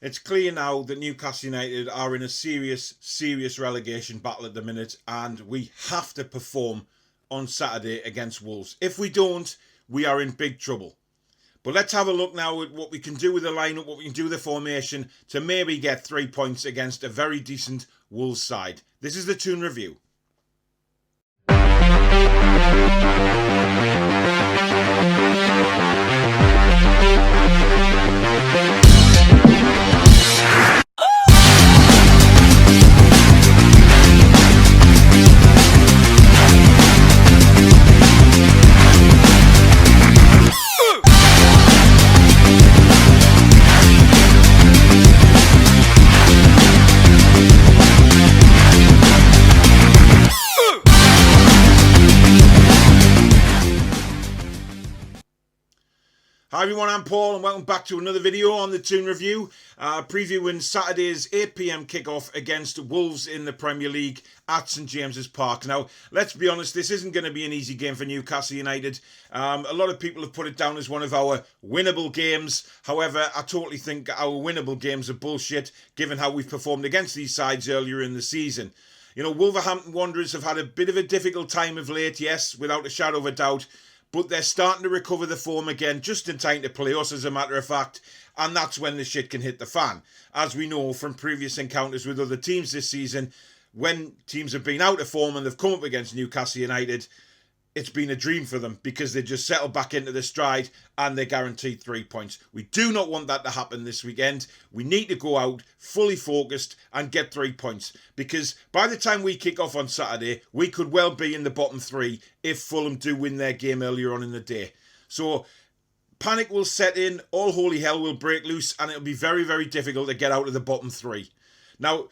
It's clear now that Newcastle United are in a serious relegation battle at the minute, and we have to perform on Saturday against Wolves. If we don't, we are in big trouble. But let's have a look now at what we can do with the lineup, what we can do with the formation to maybe get 3 points against a very decent Wolves side. This is the Toon review. Hi everyone, I'm Paul and welcome back to another video on the Toon review, previewing Saturday's 8 PM kickoff against Wolves in the Premier League at St James's Park. Now, let's be honest, this isn't going to be an easy game for Newcastle United. A lot of people have put it down as one of our winnable games. However, I totally think our winnable games are bullshit, given how we've performed against these sides earlier in the season. You know, Wolverhampton Wanderers have had a bit of a difficult time of late, yes, without a shadow of a doubt. But they're starting to recover the form again, just in time to play us, as a matter of fact. And that's when the shit can hit the fan. As we know from previous encounters with other teams this season, when teams have been out of form and they've come up against Newcastle United, it's been a dream for them because they just settle back into the stride and they're guaranteed 3 points. We do not want that to happen this weekend. We need to go out fully focused and get 3 points, because by the time we kick off on Saturday, we could well be in the bottom three if Fulham do win their game earlier on in the day. So panic will set in, all holy hell will break loose, and it'll be very, very difficult to get out of the bottom three. Now,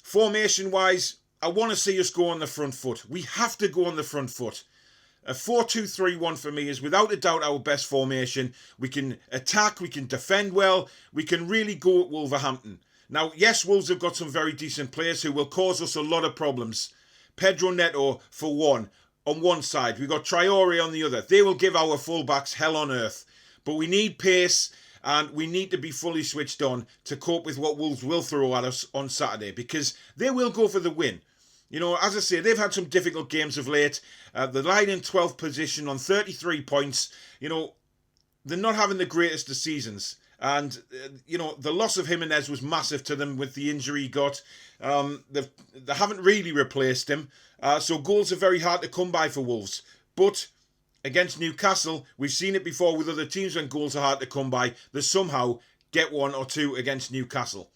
formation-wise, I want to see us go on the front foot. We have to go on the front foot. A 4-2-3-1 for me is without a doubt our best formation. We can attack, we can defend well, we can really go at Wolverhampton. Now, yes, Wolves have got some very decent players who will cause us a lot of problems. Pedro Neto, for one, on one side. We've got Traore on the other. They will give our fullbacks hell on earth. But we need pace and we need to be fully switched on to cope with what Wolves will throw at us on Saturday, because they will go for the win. You know, as I say, they've had some difficult games of late. They're lying in 12th position on 33 points. You know, they're not having the greatest of seasons. And, you know, the loss of Jimenez was massive to them with the injury he got. They haven't really replaced him. So goals are very hard to come by for Wolves. But against Newcastle, we've seen it before with other teams when goals are hard to come by. They somehow get one or two against Newcastle.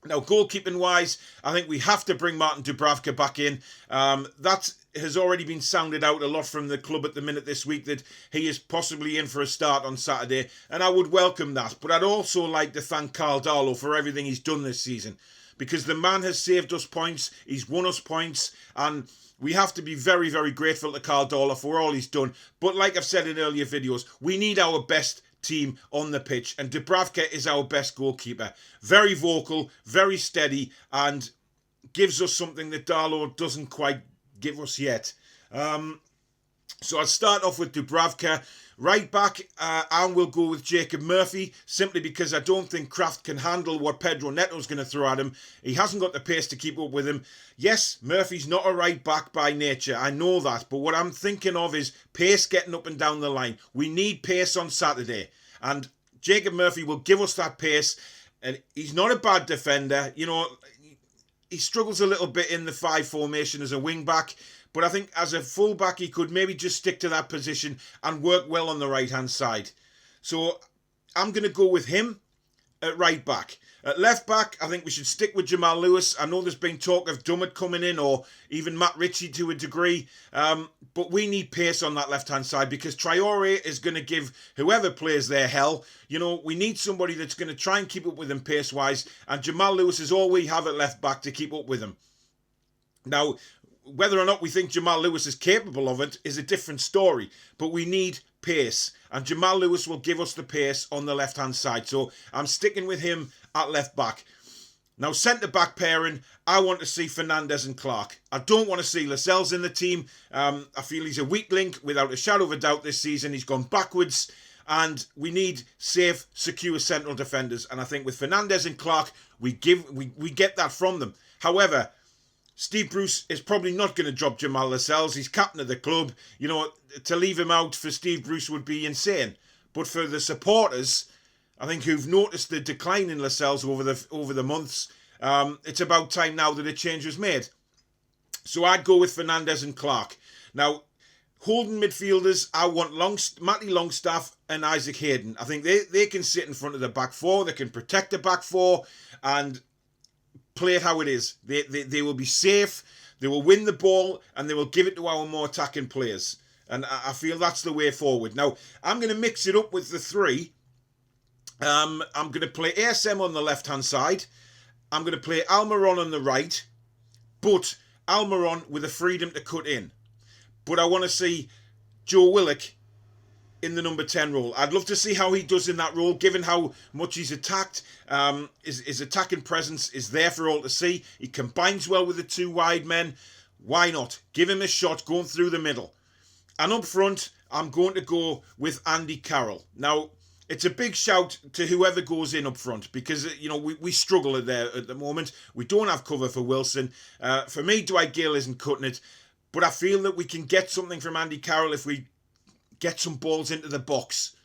Now, goalkeeping-wise, I think we have to bring Martin Dubravka back in. That has already been sounded out a lot from the club at the minute this week, that he is possibly in for a start on Saturday, and I would welcome that. But I'd also like to thank Carl Darlow for everything he's done this season, because the man has saved us points, he's won us points, and we have to be very, very grateful to Carl Darlow for all he's done. But like I've said in earlier videos, we need our best team on the pitch, and Dubravka is our best goalkeeper. Very vocal, very steady, and gives us something that Darlow doesn't quite give us yet. So I'll start off with Dubravka. Right back, and we'll go with Jacob Murphy, simply because I don't think Kraft can handle what Pedro Neto's going to throw at him. He hasn't got the pace to keep up with him. Yes, Murphy's not a right back by nature, I know that, but what I'm thinking of is pace getting up and down the line. We need pace on Saturday, and Jacob Murphy will give us that pace, and he's not a bad defender. You know, he struggles a little bit in the 5 formation as a wing back, but I think as a full-back, he could maybe just stick to that position and work well on the right-hand side. So I'm going to go with him at right back. At left back, I think we should stick with Jamal Lewis. I know there's been talk of Dummett coming in, or even Matt Ritchie to a degree. But we need pace on that left-hand side, because Traore is going to give whoever plays there hell. You know, we need somebody that's going to try and keep up with him pace-wise. And Jamal Lewis is all we have at left back to keep up with him. Now, whether or not we think Jamal Lewis is capable of it is a different story, but we need pace, and Jamal Lewis will give us the pace on the left-hand side, so I'm sticking with him at left back. Now, centre-back pairing, I want to see Fernandes and Clark. I don't want to see Lascelles in the team. I feel he's a weak link without a shadow of a doubt this season. He's gone backwards, and we need safe, secure central defenders. And I think with Fernandes and Clark, we get that from them. However, Steve Bruce is probably not going to drop Jamal Lascelles. He's captain of the club. You know, to leave him out for Steve Bruce would be insane. But for the supporters, I think, who've noticed the decline in Lascelles over the months, it's about time now that a change was made. So I'd go with Fernandes and Clark. Now, holding midfielders, I want Matty Longstaff and Isaac Hayden. I think they can sit in front of the back four. They can protect the back four and play it how it is. They will be safe. They will win the ball and they will give it to our more attacking players. And I feel that's the way forward. Now, I'm going to mix it up with the three. I'm going to play ASM on the left-hand side. I'm going to play Almiron on the right. But Almiron with the freedom to cut in. But I want to see Joe Willock in the number 10 role. I'd love to see how he does in that role, given how much he's attacked. His attacking presence is there for all to see. He combines well with the two wide men. Why not? Give him a shot going through the middle. And up front, I'm going to go with Andy Carroll. Now, it's a big shout to whoever goes in up front because, you know, we struggle there at the moment. We don't have cover for Wilson. For me, Dwight Gale isn't cutting it. But I feel that we can get something from Andy Carroll if we get some balls into the box.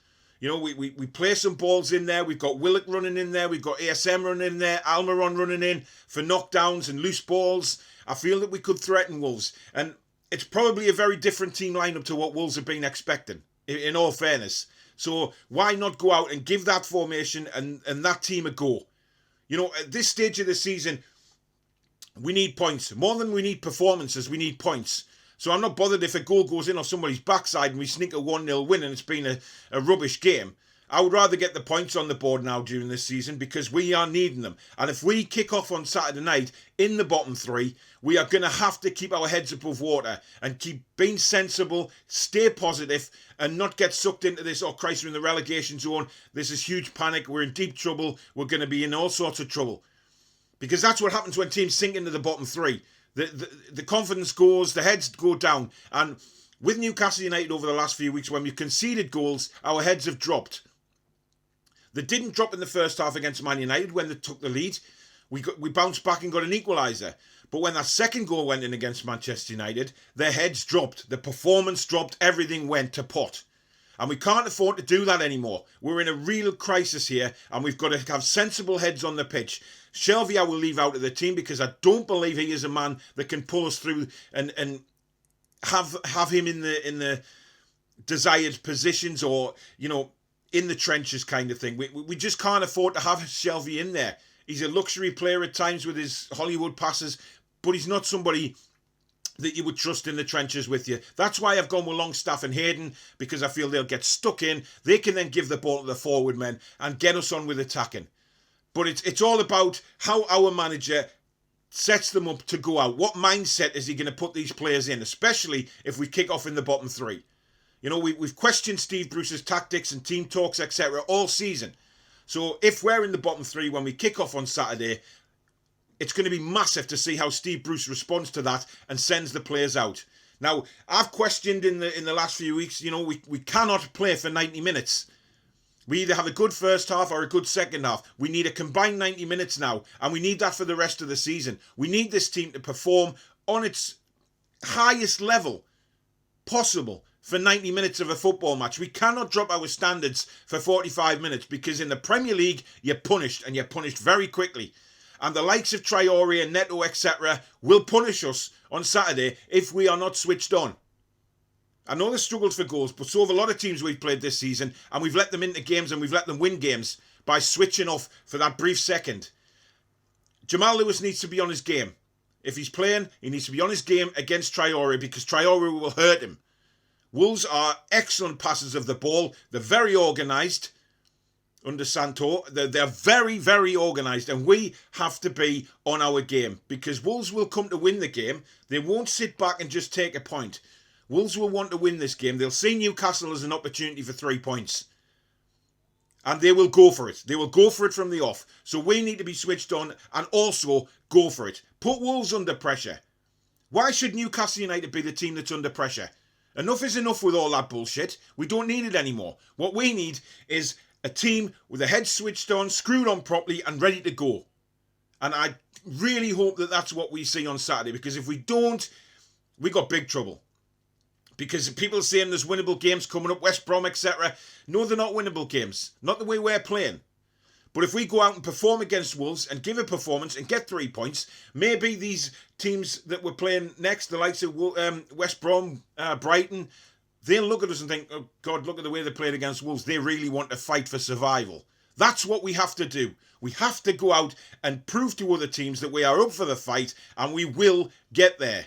You know, we play some balls in there. We've got Willock running in there. We've got ASM running in there. Almiron running in for knockdowns and loose balls. I feel that we could threaten Wolves. And it's probably a very different team lineup to what Wolves have been expecting, in all fairness. So why not go out and give that formation and that team a go? You know, at this stage of the season, we need points. More than we need performances, we need points. So I'm not bothered if a goal goes in off somebody's backside and we sneak a 1-0 win and it's been a rubbish game. I would rather get the points on the board now during this season because we are needing them. And if we kick off on Saturday night in the bottom three, we are going to have to keep our heads above water and keep being sensible, stay positive and not get sucked into this, oh Christ, we're in the relegation zone. This is huge panic. We're in deep trouble. We're going to be in all sorts of trouble. Because that's what happens when teams sink into the bottom three. The confidence goes, the heads go down. And with Newcastle United over the last few weeks, when we conceded goals, our heads have dropped. They didn't drop in the first half against Man United when they took the lead. We bounced back and got an equaliser. But when that second goal went in against Manchester United, their heads dropped. The performance dropped. Everything went to pot. And we can't afford to do that anymore. We're in a real crisis here and we've got to have sensible heads on the pitch. Shelvey I will leave out of the team because I don't believe he is a man that can pull us through and have him in the desired positions or, you know, in the trenches kind of thing. We just can't afford to have Shelvey in there. He's a luxury player at times with his Hollywood passes, but he's not somebody that you would trust in the trenches with you. That's why I've gone with Longstaff and Hayden, because I feel they'll get stuck in. They can then give the ball to the forward men and get us on with attacking. But it's all about how our manager sets them up to go out. What mindset is he going to put these players in, especially if we kick off in the bottom three? You know, we've questioned Steve Bruce's tactics and team talks, etc. all season. So if we're in the bottom three when we kick off on Saturday, it's going to be massive to see how Steve Bruce responds to that and sends the players out. Now, I've questioned in the last few weeks, you know, we cannot play for 90 minutes. We either have a good first half or a good second half. We need a combined 90 minutes now, and we need that for the rest of the season. We need this team to perform on its highest level possible for 90 minutes of a football match. We cannot drop our standards for 45 minutes because in the Premier League, you're punished, and you're punished very quickly. And the likes of Traore and Neto, etc. will punish us on Saturday if we are not switched on. I know they struggled for goals, but so have a lot of teams we've played this season, and we've let them into games and we've let them win games by switching off for that brief second. Jamal Lewis needs to be on his game. If he's playing, he needs to be on his game against Traore because Traore will hurt him. Wolves are excellent passers of the ball. They're very organised under Santo. They're very, very organised, and we have to be on our game because Wolves will come to win the game. They won't sit back and just take a point. Wolves will want to win this game. They'll see Newcastle as an opportunity for 3 points. And they will go for it. They will go for it from the off. So we need to be switched on and also go for it. Put Wolves under pressure. Why should Newcastle United be the team that's under pressure? Enough is enough with all that bullshit. We don't need it anymore. What we need is a team with the head switched on, screwed on properly, and ready to go. And I really hope that that's what we see on Saturday, because if we don't, we got big trouble. Because people are saying there's winnable games coming up, West Brom, etc. No, they're not winnable games. Not the way we're playing. But if we go out and perform against Wolves and give a performance and get 3 points, maybe these teams that we're playing next, the likes of West Brom, Brighton, they'll look at us and think, oh God, look at the way they played against Wolves. They really want to fight for survival. That's what we have to do. We have to go out and prove to other teams that we are up for the fight, and we will get there.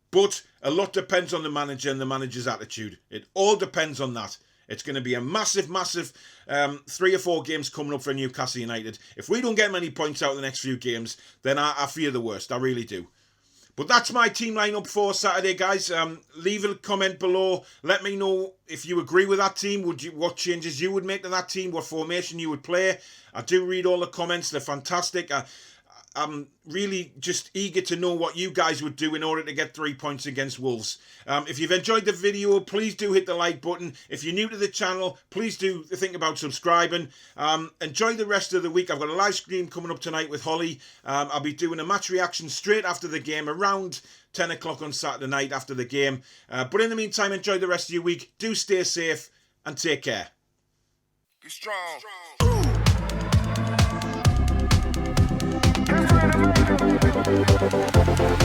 But a lot depends on the manager and the manager's attitude. It all depends on that. It's going to be a massive 3 or 4 games coming up for Newcastle United. If we don't get many points out of the next few games, then I fear the worst. I really do. But that's my team lineup for Saturday, guys. Leave a comment below. Let me know if you agree with that team. What changes you would make to that team? What formation you would play? I do read all the comments. They're fantastic. I'm really just eager to know what you guys would do in order to get 3 points against Wolves. If you've enjoyed the video, please do hit the like button. If you're new to the channel, please do think about subscribing. Enjoy the rest of the week. I've got a live stream coming up tonight with Holly. I'll be doing a match reaction straight after the game, around 10 o'clock on Saturday night after the game. But in the meantime, enjoy the rest of your week. Do stay safe and take care. Be strong. Just